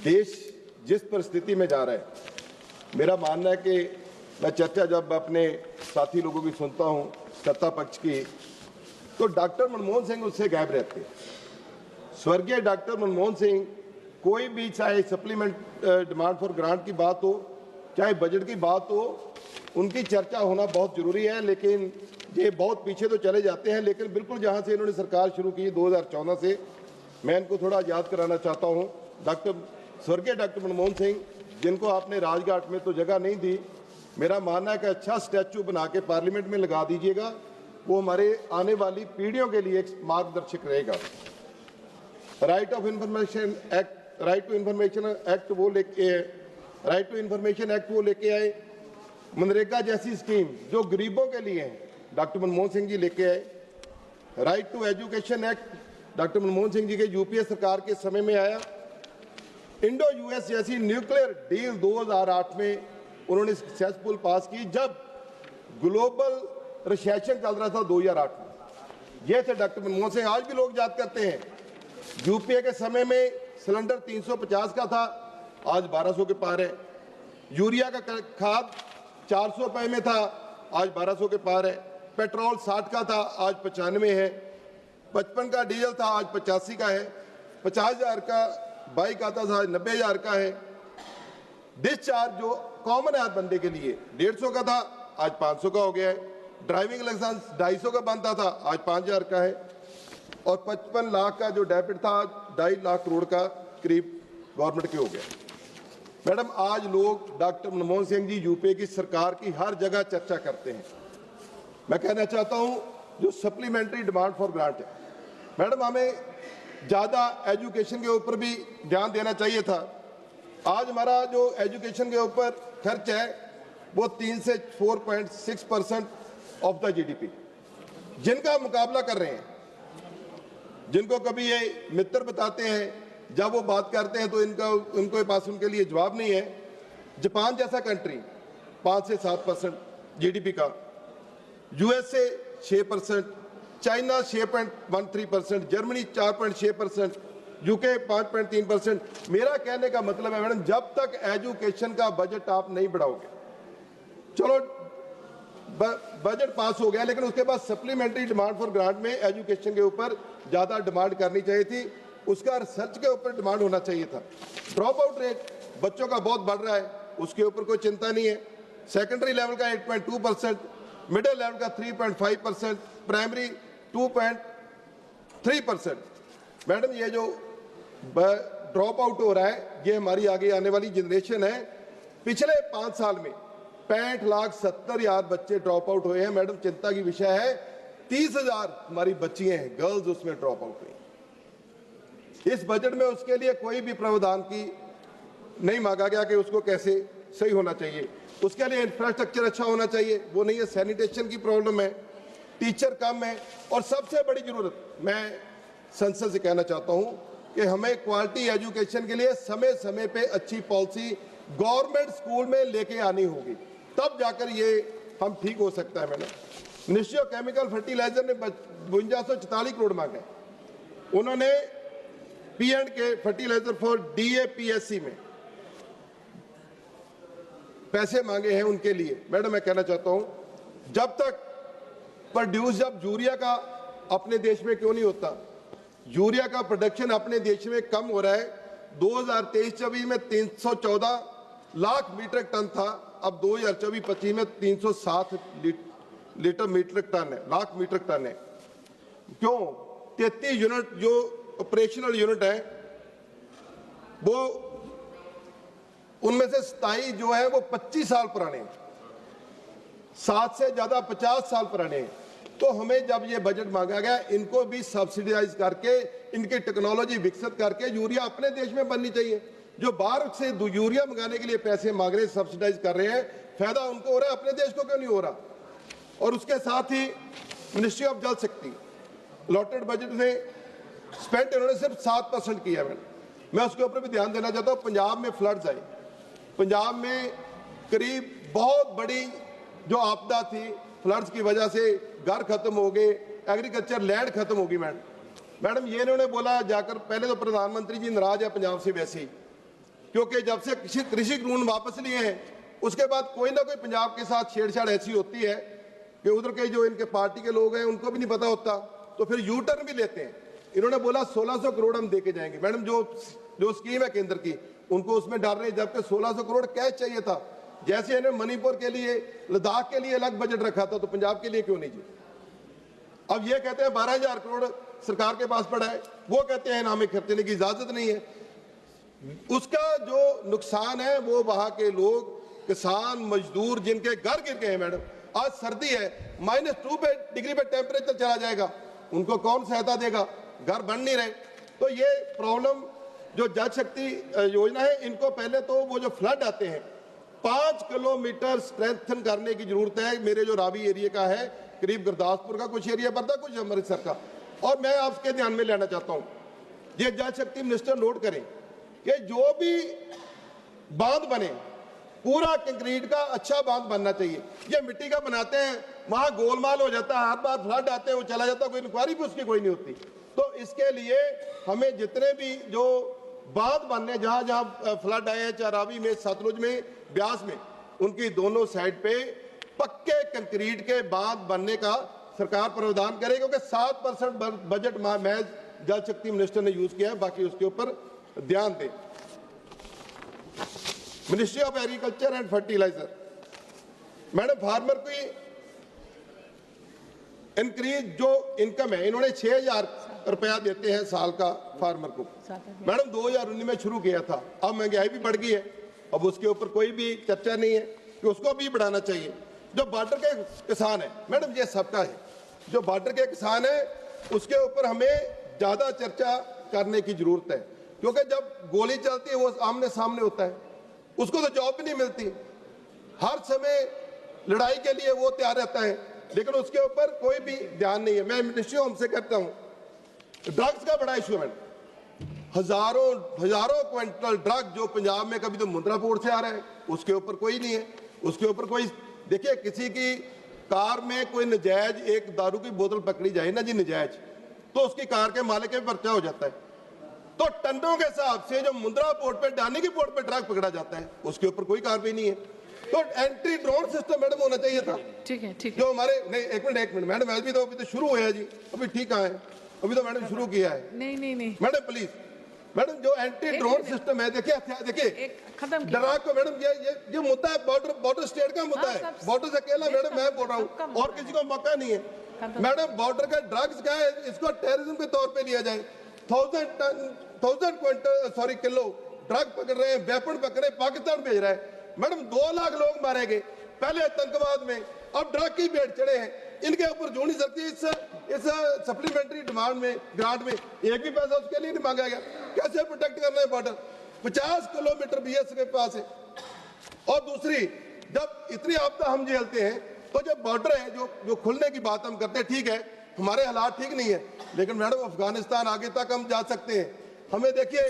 देश जिस परिस्थिति में जा रहा है, मेरा मानना है कि मैं चर्चा जब अपने साथी लोगों की सुनता हूं सत्ता पक्ष की, तो डॉक्टर मनमोहन सिंह उससे गायब रहते हैं। स्वर्गीय डॉक्टर मनमोहन सिंह कोई भी, चाहे सप्लीमेंट डिमांड फॉर ग्रांट की बात हो, चाहे बजट की बात हो, उनकी चर्चा होना बहुत जरूरी है। लेकिन ये बहुत पीछे तो चले जाते हैं। लेकिन बिल्कुल जहां से इन्होंने सरकार शुरू की 2014 से, मैं इनको थोड़ा याद कराना चाहता हूं। स्वर्गीय डॉक्टर मनमोहन सिंह, जिनको आपने राजघाट में तो जगह नहीं दी, मेरा मानना है कि अच्छा स्टैचू बना के पार्लियामेंट में लगा दीजिएगा, वो हमारे आने वाली पीढ़ियों के लिए एक मार्गदर्शक रहेगा। राइट टू इंफॉर्मेशन एक्ट वो लेके आए। मनरेगा जैसी स्कीम जो गरीबों के लिए है, डॉक्टर मनमोहन सिंह जी लेके आए। Right to education act doctor Manmohan Singh ji के यूपीए सरकार के समय में आया। इंडो यूएस जैसी न्यूक्लियर डील 2008 में उन्होंने सक्सेसफुल पास की, जब ग्लोबल रिसेशन चल रहा था 2008 में। ये थे डॉक्टर मनमोहन सिंह। आज भी लोग याद करते हैं, यूपीए के समय में सिलेंडर 350 का था, आज 1200 के पार है। यूरिया का खाद 400 रुपए में था, आज 1200 के पार है। पेट्रोल 60 का था, आज 95 है। 55 का डीजल था, आज 85 का है। 50,000 का बाइक आता था, आज 90,000 का है। डिस्चार्ज जो कॉमन है हर बंदे के लिए 150 का था, आज 500 का हो गया है। ड्राइविंग लाइसेंस 250 का बनता था, आज 5,000 का है। और 55 लाख का जो डेबिट था, आज 2.5 लाख करोड़ का करीब गवर्नमेंट के हो गया। मैडम, आज लोग डॉक्टर मनमोहन सिंह जी यूपीए की सरकार की हर जगह चर्चा करते हैं। मैं कहना चाहता हूं, जो सप्लीमेंट्री डिमांड फॉर ग्रांट है, मैडम हमें ज्यादा एजुकेशन के ऊपर भी ध्यान देना चाहिए था। आज हमारा जो एजुकेशन के ऊपर खर्च है वो 3 से 4.6% ऑफ द जीडीपी, जिनका मुकाबला कर रहे हैं, जिनको कभी ये मित्र बताते हैं, जब वो बात करते हैं तो उनके पास उनके लिए जवाब नहीं है। जापान जैसा कंट्री 5 से 7% जीडीपी का, यूएसए 6%, चाइना 6.13%, जर्मनी 4.6%, यूके 5.3%। मेरा कहने का मतलब है मैडम, जब तक एजुकेशन का बजट आप नहीं बढ़ाओगे, चलो बजट पास हो गया, लेकिन उसके बाद सप्लीमेंट्री डिमांड फॉर ग्रांट में एजुकेशन के ऊपर ज्यादा डिमांड करनी चाहिए थी, उसका रिसर्च के ऊपर डिमांड होना चाहिए था। ड्रॉप आउट रेट बच्चों का बहुत बढ़ रहा है, उसके ऊपर कोई चिंता नहीं है। सेकेंडरी लेवल का 8.2%, मिडिल लेवल का 3.5%, प्राइमरी 2.3%। मैडम, ये जो ड्रॉप आउट हो रहा है, ये हमारी आगे आने वाली जनरेशन है। पिछले 5 साल में 65,70,000 बच्चे ड्रॉप आउट हुए हैं। मैडम, चिंता की विषय है, 30,000 हमारी बच्चियां हैं, गर्ल्स, उसमें ड्रॉप आउट हुई। इस बजट में उसके लिए कोई भी प्रावधान की नहीं मांगा गया कि उसको कैसे सही होना चाहिए। उसके लिए इंफ्रास्ट्रक्चर अच्छा होना चाहिए, वो नहीं है। सैनिटेशन की प्रॉब्लम है, टीचर कम है, और सबसे बड़ी जरूरत, मैं संसद से कहना चाहता हूं कि हमें क्वालिटी एजुकेशन के लिए समय समय पे अच्छी पॉलिसी गवर्नमेंट स्कूल में लेके आनी होगी, तब जाकर ये हम ठीक हो सकता है। Madam, ministry of chemical fertiliser ने 5244 करोड़ मांगे। उन्होंने P&K फर्टिलाइजर फॉर DAPSC में पैसे मांगे हैं उनके लिए। मैडम, मैं कहना चाहता हूं, जब तक प्रोड्यूस, जब यूरिया का अपने देश में क्यों नहीं होता, यूरिया का प्रोडक्शन अपने देश में कम हो रहा है। 2023-24 में 314 लाख मीट्रिक टन था, अब 2024-25 में 307 लाख मीट्रिक टन है। क्यों? 33 यूनिट जो ऑपरेशनल यूनिट है, वो उनमें से 27 जो है वो 25 साल पुराने हैं, 7 से ज्यादा 50 साल पुराने हैं। तो हमें जब ये बजट मांगा गया, इनको भी सब्सिडाइज करके, इनकी टेक्नोलॉजी विकसित करके यूरिया अपने देश में बननी चाहिए। जो बाहर से यूरिया मंगाने के लिए पैसे मांग रहे हैं, सब्सिडाइज कर रहे हैं, फायदा उनको हो रहा है, अपने देश को क्यों नहीं हो रहा? और उसके साथ ही मिनिस्ट्री ऑफ जल शक्ति, अलॉटेड बजट में स्पेंड इन्होंने सिर्फ 7% किया। मैं उसके ऊपर भी ध्यान देना चाहता हूँ। पंजाब में फ्लड्स आए, पंजाब में करीब बहुत बड़ी जो आपदा थी, फ्लड्स की वजह से घर खत्म हो गए, एग्रीकल्चर लैंड खत्म होगी। मैडम, ये इन्होंने बोला जाकर, पहले तो प्रधानमंत्री जी नाराज है पंजाब से वैसे ही, क्योंकि जब से कृषि कानून वापस लिए हैं उसके बाद कोई ना कोई पंजाब के साथ छेड़छाड़ ऐसी होती है कि उधर के जो इनके पार्टी के लोग हैं उनको भी नहीं पता होता, तो फिर यू टर्न भी लेते हैं। इन्होंने बोला 1600 करोड़ हम देके जाएंगे। मैडम जो स्कीम है केंद्र की उनको उसमें डाल रहे हैं, जबकि 1600 करोड़ कैश चाहिए था। जैसे इन्होंने मणिपुर के लिए, लद्दाख के लिए अलग बजट रखा था, तो पंजाब के लिए क्यों नहीं जी? अब ये कहते हैं 12,000 करोड़ सरकार के पास पड़ा है, वो कहते हैं हमें खर्चने की इजाजत नहीं है। उसका जो नुकसान है वो वहां के लोग, किसान, मजदूर जिनके घर गिर गए हैं। मैडम आज सर्दी है, -2 डिग्री पे टेम्परेचर चला जाएगा, उनको कौन सहायता देगा? घर बन नहीं रहे। तो ये प्रॉब्लम जो जल शक्ति योजना है, इनको पहले तो वो जो फ्लड आते हैं 5 किलोमीटर स्ट्रेंथन करने की जरूरत है। मेरे जो रावी एरिया का है, करीब गुरदासपुर का कुछ एरिया पड़ता है, कुछ अमृतसर का। और मैं आपके ध्यान में लेना चाहता हूँ, ये जल शक्ति मिनिस्टर नोट करें कि जो भी बांध बने पूरा कंक्रीट का अच्छा बांध बनना चाहिए। ये मिट्टी का बनाते हैं, वहां गोलमाल हो जाता है, हर बार फ्लड आते हैं वो चला जाता है, कोई इंक्वायरी भी उसकी कोई नहीं होती। तो इसके लिए हमें जितने भी जो बांध बनने, जहां जहां फ्लड आए हैं, चाहे रावी में, सतलुज में, ब्यास में, उनकी दोनों साइड पे पक्के कंक्रीट के बांध बनने का सरकार प्रावधान करे, क्योंकि 7% बजट महज जल शक्ति मिनिस्टर ने यूज किया है, बाकी उसके ऊपर ध्यान दें। Ministry of agriculture and fertiliser, madam farmer की इंक्रीज जो इनकम है, इन्होंने 6,000 रुपया देते हैं साल का फार्मर को। मैडम 2019 में शुरू किया था, अब महंगाई भी बढ़ गई है, अब उसके ऊपर कोई भी चर्चा नहीं है कि उसको भी बढ़ाना चाहिए। जो बॉर्डर के किसान है, मैडम ये सबका है, जो बॉर्डर के किसान है उसके ऊपर हमें ज्यादा चर्चा करने की जरूरत है, क्योंकि जब गोली चलती है वो आमने सामने होता है, उसको तो जॉब भी नहीं मिलती, हर समय लड़ाई के लिए वो तैयार रहता है, लेकिन उसके ऊपर कोई भी ध्यान नहीं है। मैं मिनिस्ट्री होम से कहता हूँ, ड्रग्स का बड़ा इशू है, हजारों क्विंटल ड्रग जो पंजाब में कभी तो मुंद्रा पोर्ट से आ रहा है, उसके ऊपर कोई नहीं है, उसके ऊपर कोई। देखिए किसी की कार में कोई नजायज एक दारू की बोतल पकड़ी जाए ना जी, नजायज, तो उसकी कार के मालिक पे पर्चा हो जाता है। तो टनों के हिसाब से जो मुंद्रा पोर्ट पे, डानी की पोर्ट पे ड्रग पकड़ा जाता है, उसके ऊपर कोई कार्रवाई नहीं है। तो एंटी ड्रोन सिस्टम मैडम होना चाहिए था। ठीक है, ठीक है। जो हमारे नहीं, एक मिनट मैडम, अभी तो शुरू हुआ है जी, अभी ठीक है, अभी तो मैडम शुरू किया है। नहीं मैडम प्लीज, मैडम जो एंटी ड्रोन सिस्टम है, देखिए खत्म डरा को मैडम, ये मुद्दा है, बॉर्डर स्टेट का मुद्दा है, बॉर्डर से अकेला मैडम मैं बोल रहा हूँ, और किसी को मौका नहीं है। मैडम बॉर्डर का ड्रग्स का है, इसको टेररिज्म के तौर पे लिया जाए। 1000 किलो ड्रग पकड़ रहे हैं, वेपन पकड़ रहे, पाकिस्तान भेज रहा है। मैडम 2 लाख लोग मारे गए पहले आतंकवाद में, अब ड्रग की भेंट चढ़े हैं, इनके ऊपर जो नहीं सकती। इस सप्लीमेंट्री डिमांड में, ग्रांट में एक भी पैसा उसके लिए नहीं मांगा गया। कैसे प्रोटेक्ट करना है बॉर्डर? 50 किलोमीटर बीएस के पास है। और दूसरी, जब इतनी आपदा हम झेलते हैं, तो जब बॉर्डर है जो खुलने की बात हम करते हैं, ठीक है हमारे हालात ठीक नहीं है, लेकिन मैडम अफगानिस्तान आगे तक हम जा सकते हैं। हमें देखिए,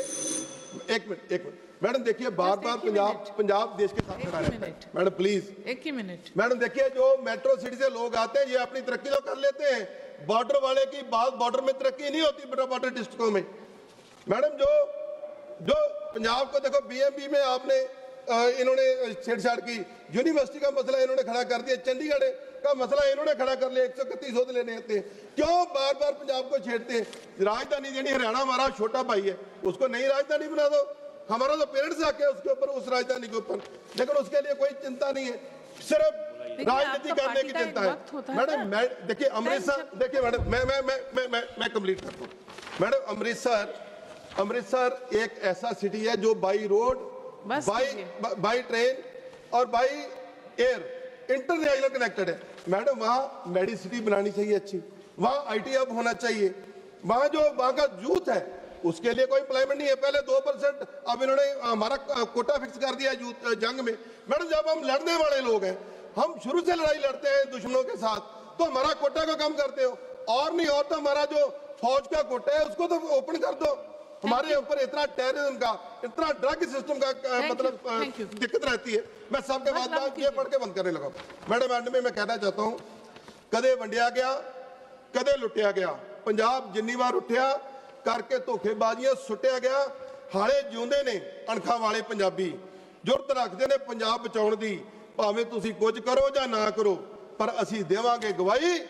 एक मिनट मैडम, देखिए बार पंजाब देश के साथ खड़ा रहता है। मैडम प्लीज, एक ही मिनट। मैडम देखिए, जो मेट्रो सिटी से लोग आते हैं, ये अपनी तरक्की तो कर लेते हैं, बॉर्डर वाले की बात, बॉर्डर में तरक्की नहीं होती बॉर्डर डिस्ट्रिक्टों में। मैडम जो पंजाब को देखो, बीएमबी में आपने इन्होंने छेड़छाड़ की, यूनिवर्सिटी का मसला इन्होंने खड़ा कर दिया, चंडीगढ़ का मसला इन्होंने खड़ा कर लिया, 131 सौ लेने आते हैं। क्यों बार बार पंजाब को छेड़ते हैं? राजधानी देनी, हरियाणा हमारा छोटा भाई है, उसको नई राजधानी बना दो, हमारा तो पेरेंट्स आके उसके ऊपर, उस राजधानी के ऊपर, लेकिन उसके लिए कोई चिंता नहीं है, सिर्फ राजनीति करने की चिंता है। मैडम देखिए अमृतसर, देखिए मैडम मैं कंप्लीट करता हूँ। मैडम अमृतसर एक ऐसा सिटी है जो बाई रोड, बाई ट्रेन और बाई एयर इंटरनेशनल कनेक्टेड है। मैडम वहाँ मेडिसिटी बनानी चाहिए अच्छी, वहाँ आईटी हब होना चाहिए, वहाँ का यूथ है उसके लिए कोई एम्प्लॉयमेंट नहीं है। पहले 2%, अब इन्होंने हमारा कोटा फिक्स कर दिया यूथ जंग में। मैडम जब हम लड़ने वाले लोग हैं, हम शुरू से लड़ाई लड़ते हैं दुश्मनों के साथ, तो हमारा कोटा का कम करते हो, और नहीं और तो हमारा जो फौज का कोटा है उसको तो ओपन कर दो। हमारे ऊपर इतना टेररिज्म का, इतना ड्रग सिस्टम का मतलब दिक्कत रहती है। मैं सबके बाद ये पढ़ के बंद करने लगा। मैडम एंड में मैं कहना चाहता हूँ, कदे वंडिया गया, कदे लुटिया गया, पंजाब जिन्नी बार उठिया करके धोखेबाजियां सुटिया गया, ਹਾਲੇ ਜਿਉਂਦੇ ਨੇ ਅਣਖਾਂ ਵਾਲੇ ਪੰਜਾਬੀ, ਜੁਰਤ ਰੱਖਦੇ ਨੇ ਪੰਜਾਬ ਬਚਾਉਣ ਦੀ। ਭਾਵੇਂ ਤੁਸੀਂ ਕੁਝ ਕਰੋ ਜਾਂ ਨਾ ਕਰੋ, ਪਰ ਅਸੀਂ ਦੇਵਾਂਗੇ ਗਵਾਹੀ